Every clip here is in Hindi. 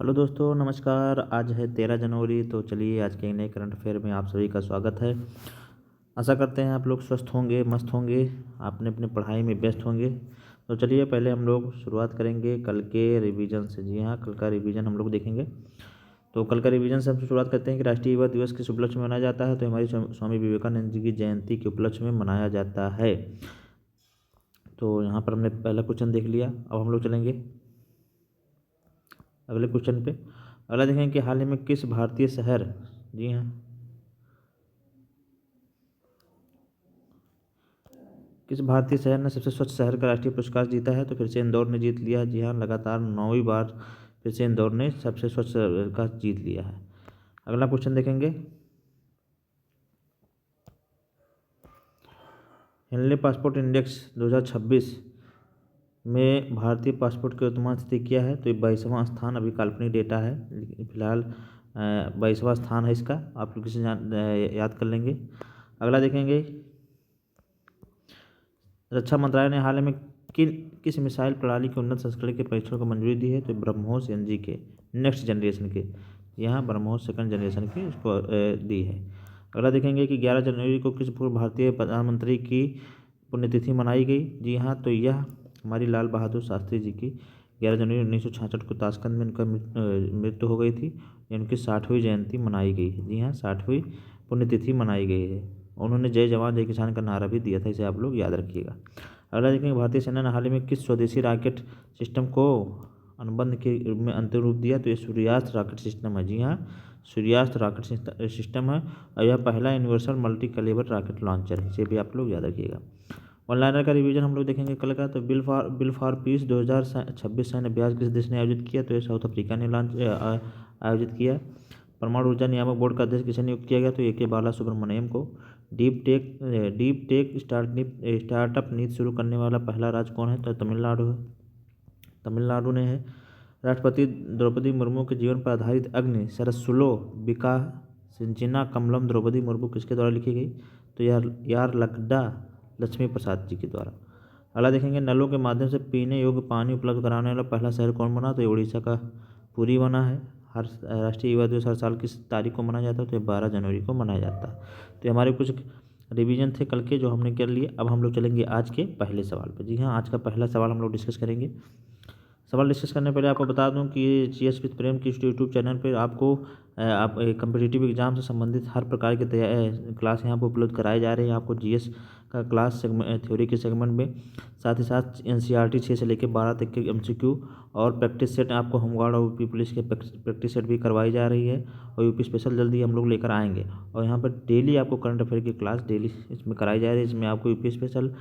हेलो दोस्तों, नमस्कार। आज है 13 जनवरी। तो चलिए, आज के नए करंट अफेयर में आप सभी का स्वागत है। आशा करते हैं आप लोग स्वस्थ होंगे, मस्त होंगे, आपने अपनी पढ़ाई में व्यस्त होंगे। तो चलिए, पहले हम लोग शुरुआत करेंगे कल के रिवीजन से। जी हाँ, कल का रिवीजन हम लोग देखेंगे। तो कल का रिवीजन से हम शुरुआत करते हैं कि राष्ट्रीय युवा दिवस किस उपलक्ष्य में मनाया जाता है। तो हमारी स्वामी विवेकानंद जी की जयंती के उपलक्ष्य में मनाया जाता है। तो यहाँ पर हमने पहला क्वेश्चन देख लिया। अब हम लोग चलेंगे अगले क्वेश्चन पे। अगला देखेंगे कि हाल ही में किस भारतीय शहर, जी हाँ, किस भारतीय शहर ने सबसे स्वच्छ शहर का राष्ट्रीय पुरस्कार जीता है। तो फिर से इंदौर ने जीत लिया। जी हाँ, लगातार 9वीं बार फिर से इंदौर ने सबसे स्वच्छ शहर का जीत लिया है। अगला क्वेश्चन देखेंगे, हेनले पासपोर्ट इंडेक्स 2026 में भारतीय पासपोर्ट की वर्तमान स्थिति क्या है। तो ये 22वां स्थान, अभी काल्पनिक डेटा है, फिलहाल 22वां स्थान है इसका। आप लोग इसे याद कर लेंगे। अगला देखेंगे, रक्षा मंत्रालय ने हाल ही में किस मिसाइल प्रणाली के उन्नत संस्करण के परीक्षण को मंजूरी दी है। तो ब्रह्मोस एनजी के नेक्स्ट जनरेशन के, यहाँ ब्रह्मोस सेकंड जनरेशन के इसको दी है। अगला देखेंगे कि 11 जनवरी को किस पूर्व भारतीय प्रधानमंत्री की पुण्यतिथि मनाई गई। जी हाँ, तो यह हमारी लाल बहादुर शास्त्री जी की 11 जनवरी 1966 को ताशकंद में इनका मृत्यु हो गई थी। इनकी 60वीं जयंती मनाई गई है। जी हाँ, 60वीं पुण्यतिथि मनाई गई है। उन्होंने जय जवान जय किसान का नारा भी दिया था, इसे आप लोग याद रखिएगा। अगला देखेंगे, भारतीय सेना ने हाल ही में किस स्वदेशी रॉकेट सिस्टम को अनुबंध के रूप में अंतिम रूप दिया। तो ये सूर्यास्त्र रॉकेट सिस्टम है। जी हाँ, सूर्यास्त्र रॉकेट सिस्टम है और यह पहला universal multi calibre rocket launcher है। इसे भी आप लोग याद रखिएगा। वन लाइनर का रिवीजन हम लोग देखेंगे कल का। तो बिल फॉर पीस 2026 सैन्य अभ्यास किस देश ने आयोजित किया। तो ये साउथ अफ्रीका ने आयोजित किया। परमाणु ऊर्जा नियामक बोर्ड का अध्यक्ष किसे नियुक्त किया गया। तो AK बाला सुब्रमण्यम को। डीप टेक स्टार्टअप नीति शुरू करने वाला पहला राज्य कौन है। तो तमिलनाडु है, तमिलनाडु ने है। राष्ट्रपति द्रौपदी मुर्मू के जीवन पर आधारित अग्नि सरसुलो विका सिंचिना कमलम द्रौपदी मुर्मू किसके द्वारा लिखी गई। तो यार लक्ष्मी प्रसाद जी के द्वारा। अगला देखेंगे, नलों के माध्यम से पीने योग्य पानी उपलब्ध कराने वाला पहला शहर कौन बना। तो ये उड़ीसा का पुरी बना है। हर राष्ट्रीय युवा दिवस हर साल किस तारीख को मनाया जाता है। तो ये 12 जनवरी को मनाया जाता है। तो ये हमारे कुछ रिवीजन थे कल के जो हमने कर लिए। अब हम लोग चलेंगे आज के पहले सवाल पर। जी हाँ, आज का पहला सवाल हम लोग डिस्कस करेंगे। सवाल डिस्कस करने पहले आपको बता दूं कि CS विद प्रेम की यूट्यूब चैनल पर आपको आप कम्पिटिटिव एग्जाम से संबंधित हर प्रकार के क्लास यहाँ पर उपलब्ध कराए जा रहे हैं। आपको GS का क्लास थ्योरी के सेगमेंट में, साथ ही साथ NCERT 6 से लेकर 12 तक के MCQ और प्रैक्टिस सेट आपको होमगार्ड और UP पुलिस के प्रैक्टिस सेट भी करवाई जा रही है। और UP स्पेशल जल्दी हम लोग लेकर आएंगे। और यहाँ पर डेली आपको करंट अफेयर की क्लास डेली इसमें कराई जा रही है। इसमें आपको UP स्पेशल,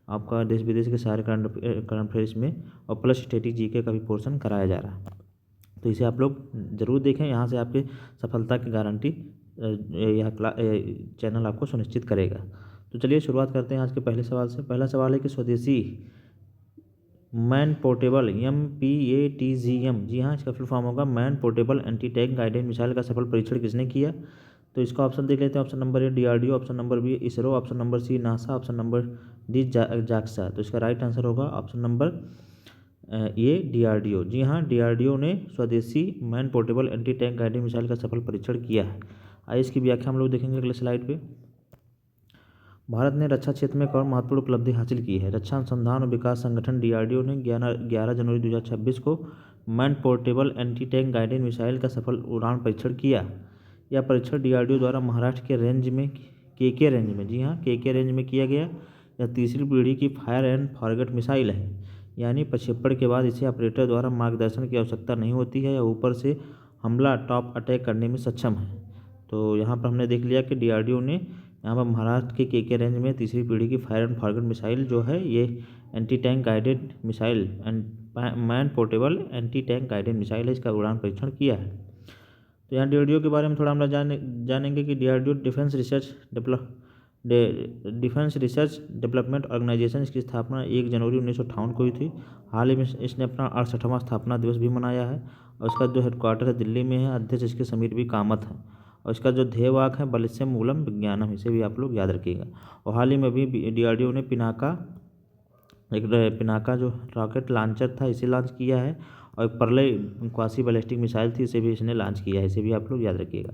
आपका देश विदेश के सारे करंट अफेयर इसमें और प्लस स्टैटिक GK का भी पोर्शन कराया जा रहा है। तो इसे आप लोग ज़रूर देखें। यहाँ से आपके सफलता की गारंटी यह चैनल आपको सुनिश्चित करेगा। तो चलिए शुरुआत करते हैं आज के पहले सवाल से। पहला सवाल है कि स्वदेशी मैन पोर्टेबल MPATGM, जी हाँ, इसका फुल फॉर्म होगा man portable anti tank guided missile का सफल परीक्षण किसने किया। तो इसका ऑप्शन देख लेते हैं। Option number A DRDO, option number B ISRO, option number C NASA, option number D JAXA. तो इसका राइट आंसर होगा ऑप्शन नंबर A DRDO। जी हाँ, DRDO ने स्वदेशी man portable anti tank guided missile का सफल परीक्षण किया है। आइए इसकी व्याख्या हम लोग देखेंगे अगले स्लाइड पे। भारत ने रक्षा क्षेत्र में एक और महत्वपूर्ण उपलब्धि हासिल की है। रक्षा अनुसंधान और विकास संगठन DRDO ने 11 जनवरी 2026 को man portable anti tank guided missile का सफल उड़ान परीक्षण किया। यह परीक्षण DRDO द्वारा महाराष्ट्र के रेंज में KK रेंज में, जी हाँ, KK रेंज में किया गया। यह तीसरी पीढ़ी की फायर एंड फॉरगेट मिसाइल है, यानी प्रक्षेपण के बाद इसे ऑपरेटर द्वारा मार्गदर्शन की आवश्यकता नहीं होती है या ऊपर से हमला टॉप अटैक करने में सक्षम है। तो यहाँ पर हमने देख लिया कि DRDO ने यहाँ पर महाराष्ट्र के KK रेंज में तीसरी पीढ़ी की फायर एंड फॉरगेट मिसाइल जो है ये anti tank guided missile and man portable anti tank guided missile है, इसका उड़ान परीक्षण किया है। तो यहाँ DRDO के बारे में थोड़ा हम लोग जानेंगे कि DRDO defence research development organisation, इसकी स्थापना 1 जनवरी 1958 को हुई थी। हाल ही में इसने अपना 68वां स्थापना दिवस भी मनाया है। और इसका जो हेडक्वार्टर है दिल्ली में है। अध्यक्ष इसके समीर भी कामत है। और इसका जो ध्येयवाक्य है बलिष्यम मूलम विज्ञानम, इसे भी आप लोग याद रखिएगा। और हाल ही में भी DRDO ने पिनाका जो रॉकेट लॉन्चर था इसे लॉन्च किया है। और एक परले क्वासी बैलिस्टिक मिसाइल थी, इसे भी इसने लॉन्च किया है, इसे भी आप लोग याद रखिएगा।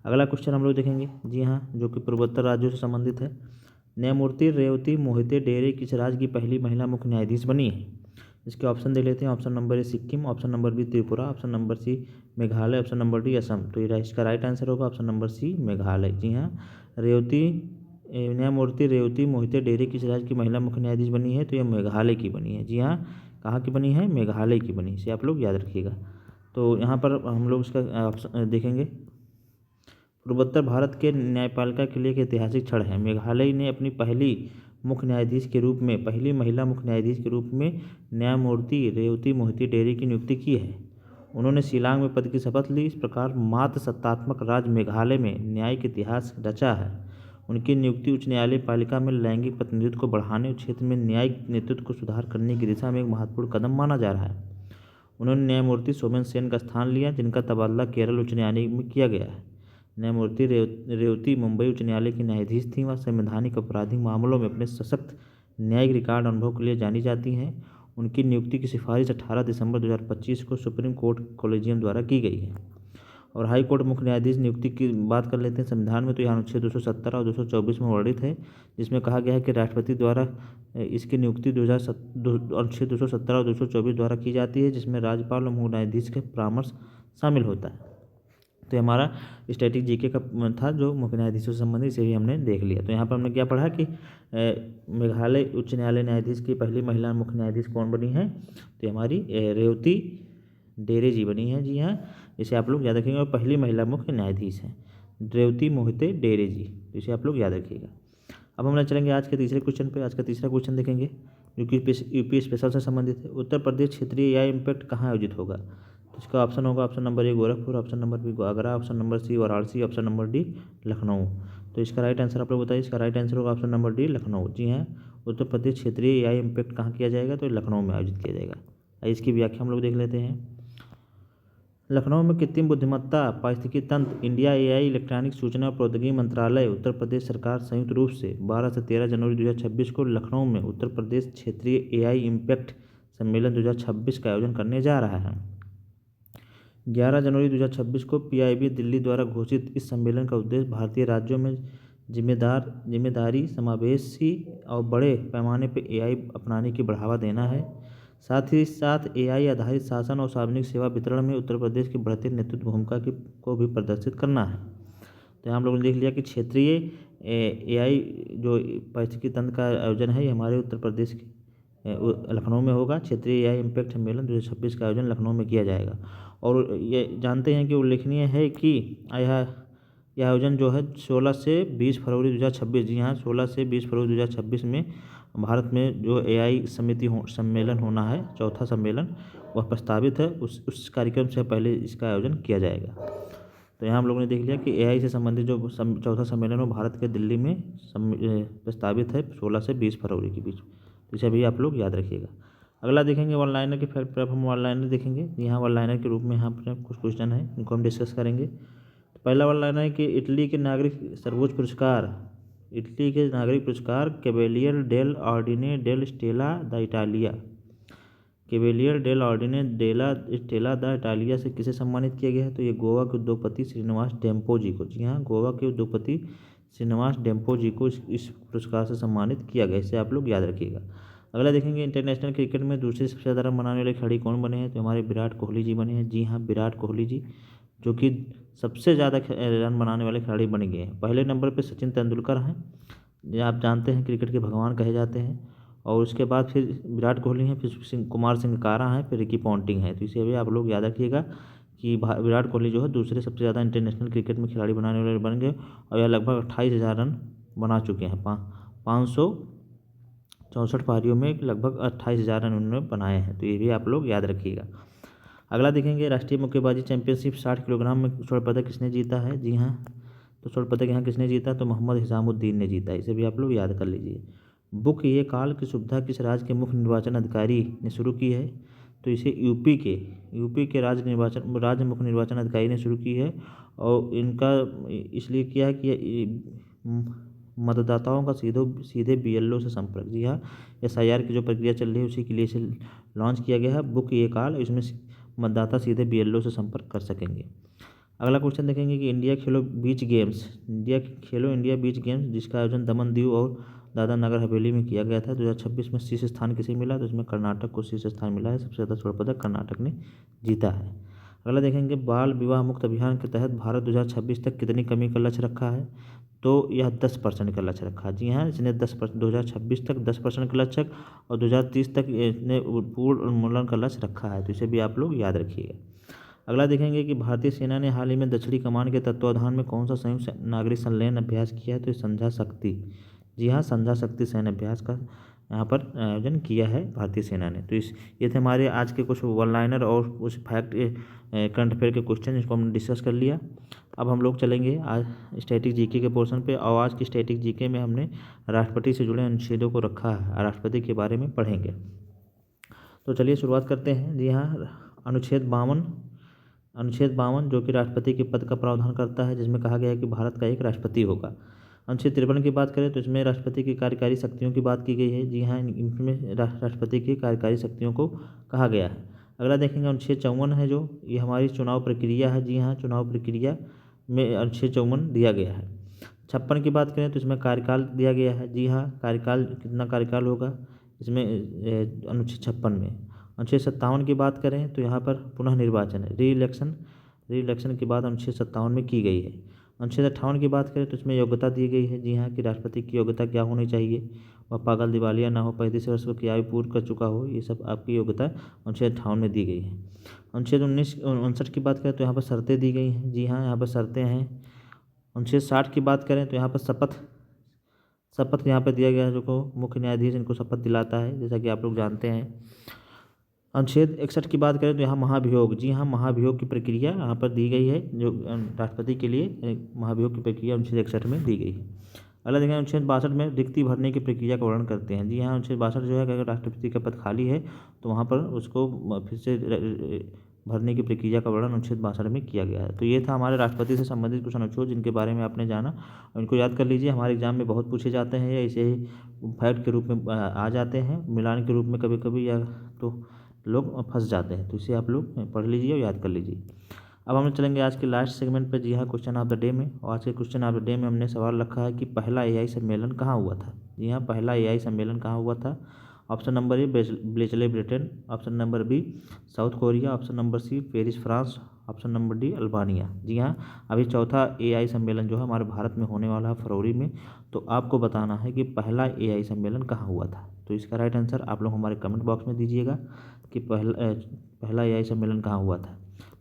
अगला क्वेश्चन हम लोग देखेंगे, जी हाँ, जो कि पूर्वोत्तर राज्यों से संबंधित है। न्यायमूर्ति रेवती मोहिते डेरे किस राज्य की पहली महिला मुख्य न्यायाधीश बनी है? इसके ऑप्शन दे लेते हैं। Option number A Sikkim, option number B Tripura, option number C Meghalaya, option number D Assam. तो ये इसका राइट आंसर होगा ऑप्शन नंबर सी मेघालय। जी हाँ, न्यायमूर्ति रेवती मोहिते डेरे किस राज्य की महिला मुख्य न्यायाधीश बनी है? तो यह मेघालय की बनी है। जी हाँ, कहाँ की बनी है? मेघालय की बनी, इसे आप लोग याद रखिएगा। तो यहाँ पर हम लोग इसका ऑप्शन देखेंगे। पूर्वोत्तर भारत के न्यायपालिका के लिए एक ऐतिहासिक क्षण है। मेघालय ने अपनी पहली मुख्य न्यायाधीश के रूप में, पहली महिला मुख्य न्यायाधीश के रूप में न्यायमूर्ति रेवती मोहिते डेरे की नियुक्ति की है। उन्होंने शिलांग में पद की शपथ ली। इस प्रकार मात्र सत्तात्मक राज्य मेघालय में न्यायिक इतिहास रचा है। उनकी नियुक्ति उच्च न्यायालय पालिका में लैंगिक प्रतिनिधित्व को बढ़ाने और क्षेत्र में न्यायिक नेतृत्व को सुधार करने की दिशा में एक महत्वपूर्ण कदम माना जा रहा है। उन्होंने न्यायमूर्ति सोमेन सेन का स्थान लिया, जिनका तबादला केरल उच्च न्यायालय में किया गया है। न्यायमूर्ति रेवती मुंबई उच्च न्यायालय की न्यायाधीश थीं। वह संवैधानिक आपराधिक मामलों में अपने सशक्त न्यायिक रिकॉर्ड अनुभव के लिए जानी जाती हैं। उनकी नियुक्ति की सिफारिश 18 दिसंबर 2025 को सुप्रीम कोर्ट कॉलेजियम द्वारा की गई है। और हाई कोर्ट मुख्य न्यायाधीश नियुक्ति की बात कर लेते हैं। संविधान में तो यहाँ अनुच्छेद 217 और 224 में वर्णित है, जिसमें कहा गया है कि राष्ट्रपति द्वारा इसकी नियुक्ति अनुच्छेद 217 और 224 द्वारा की जाती है, जिसमें राज्यपाल और मुख्य न्यायाधीश के परामर्श शामिल होता है। तो हमारा स्टैटिक जीके का था जो मुख्य न्यायाधीशों से संबंधित, इसे भी हमने देख लिया। तो यहाँ पर हमने क्या पढ़ा कि मेघालय उच्च न्यायालय न्यायाधीश की पहली महिला मुख्य न्यायाधीश कौन बनी है? तो हमारी रेवती डेरे जी बनी है। जी हाँ, इसे आप लोग याद रखेंगे। और पहली महिला मुख्य न्यायाधीश हैं रेवती मोहिते डेरे जी, तो इसे आप लोग याद रखिएगा। अब हम चलेंगे आज के तीसरे क्वेश्चन पे। आज का तीसरा क्वेश्चन देखेंगे जो कि यूपी स्पेशल से संबंधित है। उत्तर प्रदेश क्षेत्रीय एआई इम्पैक्ट कहाँ आयोजित होगा? तो इसका ऑप्शन होगा option number A Gorakhpur, option number B Agra, option number C Varanasi, option number D Lucknow. तो इसका राइट आंसर आप लोग बताइए। इसका राइट आंसर होगा ऑप्शन नंबर डी लखनऊ। जी हाँ, उत्तर प्रदेश क्षेत्रीय एआई इम्पैक्ट कहाँ किया जाएगा? तो लखनऊ में आयोजित किया जाएगा। इसकी व्याख्या हम लोग देख लेते हैं। लखनऊ में कृत्रिम बुद्धिमत्ता पारिस्थितिकी तंत्र इंडिया एआई इलेक्ट्रॉनिक सूचना और प्रौद्योगिकी मंत्रालय उत्तर प्रदेश सरकार संयुक्त रूप से 12 से 13 जनवरी 2026 को लखनऊ में उत्तर प्रदेश क्षेत्रीय एआई इम्पैक्ट सम्मेलन 2026 का आयोजन करने जा रहा है। 11 जनवरी 2026 को पीआईबी दिल्ली द्वारा घोषित इस सम्मेलन का उद्देश्य भारतीय राज्यों में जिम्मेदारी समावेशी और बड़े पैमाने पर एआई अपनाने की बढ़ावा देना है। साथ ही साथ एआई आधारित शासन और सार्वजनिक सेवा वितरण में उत्तर प्रदेश की बढ़ती नेतृत्व भूमिका को भी प्रदर्शित करना है। तो हम लोगों ने देख लिया कि क्षेत्रीय एआई जो पारिस्थितिकी तंत्र का आयोजन है, ये हमारे उत्तर प्रदेश के लखनऊ में होगा। क्षेत्रीय एआई इम्पैक्ट सम्मेलन 2026 का आयोजन लखनऊ में किया जाएगा। और ये जानते हैं कि उल्लेखनीय है कि यह आयोजन जो है 16 से 20 फरवरी 2026, जी हाँ 16 से 20 फरवरी 2026 में भारत में जो एआई सम्मेलन होना है, चौथा सम्मेलन, वह प्रस्तावित है। उस कार्यक्रम से पहले इसका आयोजन किया जाएगा। तो यहाँ हम लोगों ने देख लिया कि एआई से संबंधित जो चौथा सम्मेलन हो भारत के दिल्ली में प्रस्तावित है 16 से 20 फरवरी के बीच। तो इसे भी आप लोग याद रखिएगा। अगला देखेंगे वन लाइनर के फैक्ट पर। हम वन लाइनर देखेंगे। यहाँ वन लाइनर के रूप में यहाँ पर कुछ क्वेश्चन है, इनको हम डिस्कस करेंगे। तो पहला वन लाइनर है कि इटली के नागरिक सर्वोच्च पुरस्कार, इटली के नागरिक पुरस्कार Cavaliere del Ordine del Stella d Italia, Cavaliere del Ordine della Stella d Italia से किसे सम्मानित किया गया है? तो ये गोवा के उद्योगपति श्रीनिवास डेम्पो जी को। जी हाँ, गोवा के उद्योगपति श्रीनिवास डेम्पो जी को इस पुरस्कार से सम्मानित किया गया। इसे आप लोग याद रखिएगा। अगला देखेंगे, इंटरनेशनल क्रिकेट में दूसरे सबसे ज़्यादा रन बनाने वाले खिलाड़ी कौन बने हैं? तो हमारे विराट कोहली जी बने हैं। जी हाँ, विराट कोहली जी जो कि सबसे ज़्यादा रन बनाने वाले खिलाड़ी बन गए हैं। पहले नंबर पर सचिन तेंदुलकर हैं, ये आप जानते हैं क्रिकेट के भगवान कहे जाते हैं। और उसके बाद फिर विराट कोहली हैं, फिर कुमार संगकारा हैं, फिर रिकी पॉन्टिंग है। तो इसे भी आप लोग याद रखिएगा कि विराट कोहली जो है दूसरे सबसे ज़्यादा इंटरनेशनल क्रिकेट में खिलाड़ी बनाने वाले बन गए। और यह लगभग 28,000 रन बना चुके हैं। 564 पारियों में लगभग 28,000 रन उन्होंने बनाए हैं। तो ये भी आप लोग याद रखिएगा। अगला देखेंगे, राष्ट्रीय मुक्केबाजी चैंपियनशिप 60 किलोग्राम में स्वर्ण पदक किसने जीता है? जी हाँ, तो स्वर्ण पदक यहाँ किसने जीता? तो मोहम्मद हिसामुद्दीन ने जीता। इसे भी आप लोग याद कर लीजिए। बुक ये कॉल की सुविधा किस राज्य के मुख्य निर्वाचन अधिकारी ने शुरू की है? तो इसे यूपी के राज्य मुख्य निर्वाचन अधिकारी ने शुरू की है। और इनका इसलिए किया है कि मतदाताओं का सीधे बीएलओ से संपर्क। जी हाँ, एसआईआर की जो प्रक्रिया चल रही है उसी के लिए इसे लॉन्च किया गया है बुक ये कॉल। इसमें मतदाता सीधे BLO से संपर्क कर सकेंगे। अगला क्वेश्चन देखेंगे कि इंडिया खेलो इंडिया बीच गेम्स जिसका आयोजन दमन दीव और दादरा नगर हवेली में किया गया था 2026 में शीर्ष स्थान किसे मिला, तो इसमें कर्नाटक को शीर्ष स्थान मिला है। सबसे ज़्यादा स्वर्ण पदक कर्नाटक ने जीता है। अगला देखेंगे बाल विवाह मुक्त अभियान के तहत भारत 2026 तक कितनी कमी का लक्ष्य रखा है, तो यह 10% का लक्ष्य रखा है। जी हाँ, इसने 10% 2026 तक 10% का लक्ष्य और 2030 तक इसने पूर्ण उन्मूलन का लक्ष्य रखा है, तो इसे भी आप लोग याद रखिएगा। अगला देखेंगे कि भारतीय सेना ने हाल ही में दक्षिणी कमान के तत्वावधान में कौन सा संयुक्त नागरिक संलयन अभ्यास किया है, तो संध्या शक्ति। जी हाँ, संध्या शक्ति सैन्य अभ्यास का यहाँ पर आयोजन किया है भारतीय सेना ने। तो ये थे हमारे आज के कुछ वन लाइनर और कुछ फैक्ट करंट अफेयर के क्वेश्चन, इसको हमने डिस्कस कर लिया। अब हम लोग चलेंगे आज स्टैटिक जीके के पोर्शन पे, और आज की स्टैटिक जीके में हमने राष्ट्रपति से जुड़े अनुच्छेदों को रखा है, राष्ट्रपति के बारे में पढ़ेंगे। तो चलिए शुरुआत करते हैं। जी हाँ, अनुच्छेद 52 जो कि राष्ट्रपति के पद का प्रावधान करता है, जिसमें कहा गया है कि भारत का एक राष्ट्रपति होगा। अनुच्छेद 53 की बात करें तो इसमें राष्ट्रपति की कार्यकारी शक्तियों की बात की गई है। जी हाँ, इनमें राष्ट्रपति की कार्यकारी शक्तियों को कहा गया है। अगला देखेंगे अनुच्छेद 54 है, जो ये हमारी चुनाव प्रक्रिया है। जी हाँ, चुनाव प्रक्रिया में अनुच्छेद 54 दिया गया है। 56 की बात करें तो इसमें कार्यकाल दिया गया है। जी हाँ, कार्यकाल कितना कार्यकाल होगा इसमें अनुच्छेद 56 में। अनुच्छेद 57 की बात करें तो यहाँ पर पुनः निर्वाचन है, री इलेक्शन की बात अनुच्छेद 57 में की गई है। अनुच्छेद 58 की बात करें तो इसमें योग्यता दी गई है। जी हाँ, कि राष्ट्रपति की योग्यता क्या होनी चाहिए, वह पागल दिवालिया ना हो, 35 वर्ष की आयु पूर्ण कर चुका हो, ये सब आपकी योग्यता अनुच्छेद 58 में दी गई है। अनुच्छेद 59 की बात करें तो यहाँ पर शर्तें दी गई हैं। जी हाँ, यहाँ पर शर्तें हैं। अनुच्छेद 60 की बात करें तो यहाँ पर शपथ यहाँ पर दिया गया है, जो को मुख्य न्यायाधीश इनको शपथ दिलाता है, जैसा कि आप लोग जानते हैं। अनुच्छेद 61 की बात करें तो यहाँ महाभियोग, जी हाँ, महाभियोग की प्रक्रिया यहाँ पर दी गई है, जो राष्ट्रपति के लिए महाभियोग की प्रक्रिया अनुच्छेद 61 में दी गई है। अगला देखें अनुच्छेद 62 में रिक्ति भरने की प्रक्रिया का वर्णन करते हैं। जी हाँ, अनुच्छेद 62 जो है कि अगर राष्ट्रपति का पद खाली है तो वहाँ पर उसको फिर से भरने की प्रक्रिया का वर्णन अनुच्छेद 62 में किया गया है। तो ये था हमारे राष्ट्रपति से संबंधित कुछ अनुच्छेद जिनके बारे में आपने जाना, और इनको याद कर लीजिए। हमारे एग्जाम में बहुत पूछे जाते हैं, या इसे ही फैक्ट के रूप में आ जाते हैं, मिलान के रूप में कभी कभी, या तो लोग फंस जाते हैं। तो इसे आप लोग पढ़ लीजिए और याद कर लीजिए। अब हम चलेंगे आज के लास्ट सेगमेंट पे। जी हाँ, क्वेश्चन ऑफ द डे में, और आज के क्वेश्चन ऑफ द डे में हमने सवाल रखा है कि पहला AI सम्मेलन कहाँ हुआ था। जी हाँ, पहला AI सम्मेलन कहाँ हुआ था। Option number A Bletchley Britain, option number B South Korea, option number C Paris France, option number D Albania. जी हाँ, अभी चौथा AI सम्मेलन जो है हमारे भारत में होने वाला है फरवरी में। तो आपको बताना है कि पहला AI सम्मेलन कहाँ हुआ था। तो इसका राइट आंसर आप लोग हमारे कमेंट बॉक्स में दीजिएगा कि पहला AI सम्मेलन कहाँ हुआ था।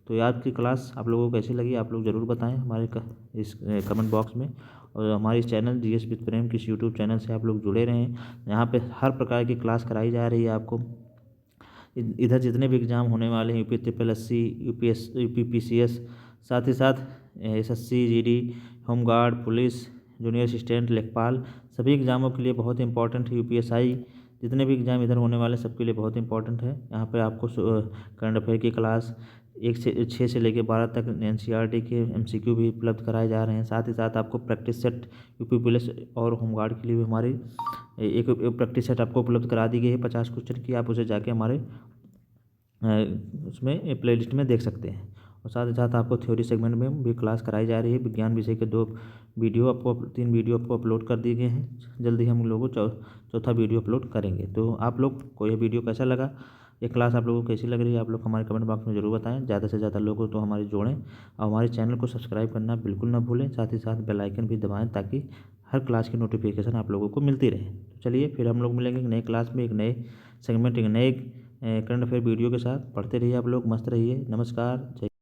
तो आज की क्लास आप लोगों को कैसी लगी आप लोग ज़रूर बताएं हमारे इस कमेंट बॉक्स में। और हमारे इस चैनल GS विद प्रेम किस यूट्यूब चैनल से आप लोग जुड़े रहें। यहाँ पे हर प्रकार की क्लास कराई जा रही है आपको। इधर जितने भी एग्ज़ाम होने वाले हैं, UP SSC, UP PCS, साथ ही साथ SSC GD, home guard, police, junior assistant, लेखपाल, सभी एग्ज़ामों के लिए बहुत इंपॉर्टेंट है। UPSI, जितने भी एग्ज़ाम इधर होने वाले सबके लिए बहुत इंपॉर्टेंट है। यहाँ पे आपको करंट अफेयर की क्लास 6 से लेकर 12 तक NCERT के MCQ भी उपलब्ध कराए जा रहे हैं। साथ ही साथ आपको प्रैक्टिस सेट UP पुलिस और होमगार्ड के लिए भी हमारी एक प्रैक्टिस सेट आपको उपलब्ध करा दी गई है 50 क्वेश्चन की। आप उसे जाके हमारे उसमें प्लेलिस्ट में देख सकते हैं। और साथ ही साथ आपको थ्योरी सेगमेंट में भी क्लास कराई जा रही है। विज्ञान विषय के 3 वीडियो आपको अपलोड कर दिए गए हैं। जल्दी हम लोगों चौथा वीडियो अपलोड करेंगे। तो आप लोग को यह वीडियो कैसा लगा, ये क्लास आप लोगों को कैसी लग रही है, आप लोग हमारे कमेंट बॉक्स में ज़रूर बताएं। ज़्यादा से ज़्यादा लोगों तो हमारे जोड़ें, और हमारे चैनल को सब्सक्राइब करना बिल्कुल ना भूलें। साथ ही साथ बेल आइकन भी दबाएं ताकि हर क्लास की नोटिफिकेशन आप लोगों को मिलती रहे। तो चलिए फिर हम लोग मिलेंगे एक नए क्लास में, एक नए सेगमेंट, एक नए करंट अफेयर वीडियो के साथ। पढ़ते रहिए आप लोग, मस्त रहिए। नमस्कार, जय।